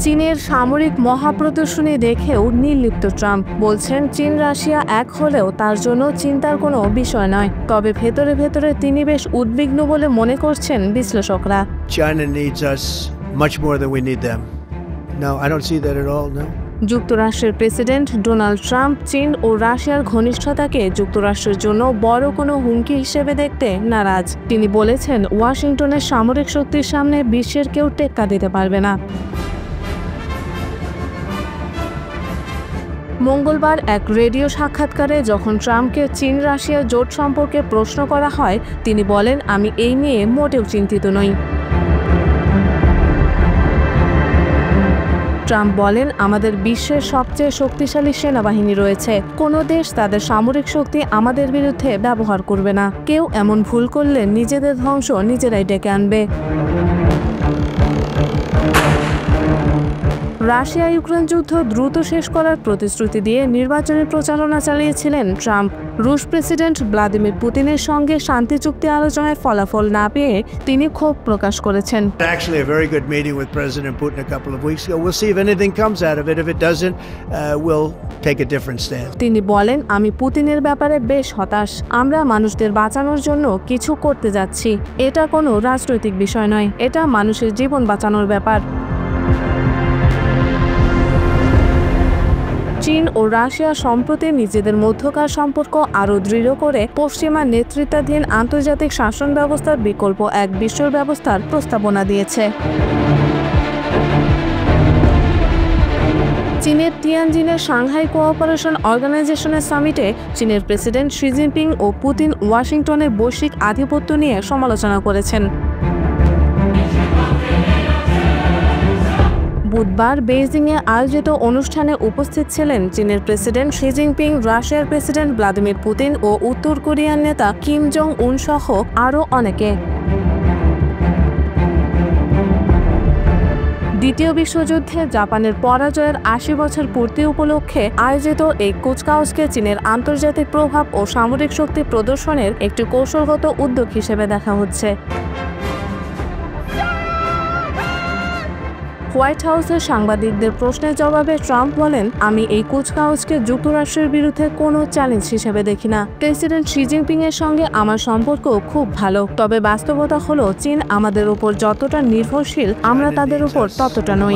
চীনের সামরিক মহাপ্রদর্শনী দেখেও নির্লিপ্ত ট্রাম্প বলছেন চীন রাশিয়া এক হলেও তার জন্য চিন্তার কোনো বিষয় নয়, তবে ভেতরে ভেতরে তিনি বেশ উদ্বিগ্ন বলে মনে করছেন বিশ্লেষকরা। China needs us much more than we need them. No, I don't see that at all, no. যুক্তরাষ্ট্রের প্রেসিডেন্ট ডোনাল্ড ট্রাম্প চীন ও রাশিয়ার ঘনিষ্ঠতাকে যুক্তরাষ্ট্রের জন্য বড় কোনো হুমকি হিসেবে দেখতে নারাজ। তিনি বলেছেন ওয়াশিংটনের সামরিক শক্তির সামনে বিশ্বের কেউ টেক্কা দিতে পারবে না। মঙ্গলবার এক রেডিও সাক্ষাৎকারে যখন ট্রাম্পকে চীন রাশিয়া জোট সম্পর্কে প্রশ্ন করা হয়, তিনি বলেন, আমি এই নিয়ে মোটেও চিন্তিত নই। ট্রাম্প বলেন, আমাদের বিশ্বের সবচেয়ে শক্তিশালী সেনাবাহিনী রয়েছে। কোনো দেশ তাদের সামরিক শক্তি আমাদের বিরুদ্ধে ব্যবহার করবে না। কেউ এমন ভুল করলে নিজেদের ধ্বংস নিজেরাই ডেকে আনবে। রাশিয়া ইউক্রেন যুদ্ধ দ্রুত শেষ করার প্রতিশ্রুতি দিয়ে নির্বাচনী প্রচারণা চালিয়েছিলেন ট্রাম্প। রুশ প্রেসিডেন্ট ভ্লাদিমির পুতিনের সঙ্গে শান্তি চুক্তি আলোচনায় ফলাফল না পেয়ে তিনি ক্ষোভ প্রকাশ করেছেন। Actually, a very good meeting with President Putin a couple of weeks ago. We'll see if anything comes out of it. If it doesn't, we'll take a different stand. তিনি বলেন, আমি পুতিনের ব্যাপারে বেশ হতাশ। আমরা মানুষদের বাঁচানোর জন্য কিছু করতে যাচ্ছি। এটা কোনো রাজনৈতিক বিষয় নয়, এটা মানুষের জীবন বাঁচানোর ব্যাপার। চীন ও রাশিয়া সম্প্রতি নিজেদের মধ্যকার সম্পর্ক আরও দৃঢ় করে পশ্চিমা নেতৃত্বাধীন আন্তর্জাতিক শাসন ব্যবস্থার বিকল্প এক বিশ্ব ব্যবস্থার প্রস্তাবনা দিয়েছে। চীনের তিয়ানজিনের সাংহাই কোঅপারেশন অর্গানাইজেশনের সামিটে চীনের প্রেসিডেন্ট শি জিনপিং ও পুতিন ওয়াশিংটনের বৈশ্বিক আধিপত্য নিয়ে সমালোচনা করেছেন। বুধবার বেইজিংয়ে আয়োজিত অনুষ্ঠানে উপস্থিত ছিলেন চীনের প্রেসিডেন্ট শি জিনপিং, রাশিয়ার প্রেসিডেন্ট ভ্লাদিমির পুতিন ও উত্তর কোরিয়ার নেতা কিম জং উন সহ আরও অনেকে। দ্বিতীয় বিশ্বযুদ্ধে জাপানের পরাজয়ের ৮০ বছর পূর্তি উপলক্ষে আয়োজিত এই কুচকাওয়াজকে চীনের আন্তর্জাতিক প্রভাব ও সামরিক শক্তি প্রদর্শনের একটি কৌশলগত উদ্যোগ হিসেবে দেখা হচ্ছে। হোয়াইট হাউসের সাংবাদিকদের প্রশ্নের জবাবে ট্রাম্প বলেন, আমি এই কুচকাওয়াজকে যুক্তরাষ্ট্রের বিরুদ্ধে কোনো চ্যালেঞ্জ হিসেবে দেখি না। প্রেসিডেন্ট শি জিনপিং এর সঙ্গে আমার সম্পর্ক খুব ভালো, তবে বাস্তবতা হলো চীন আমাদের উপর যতটা নির্ভরশীল আমরা তাদের উপর ততটা নই।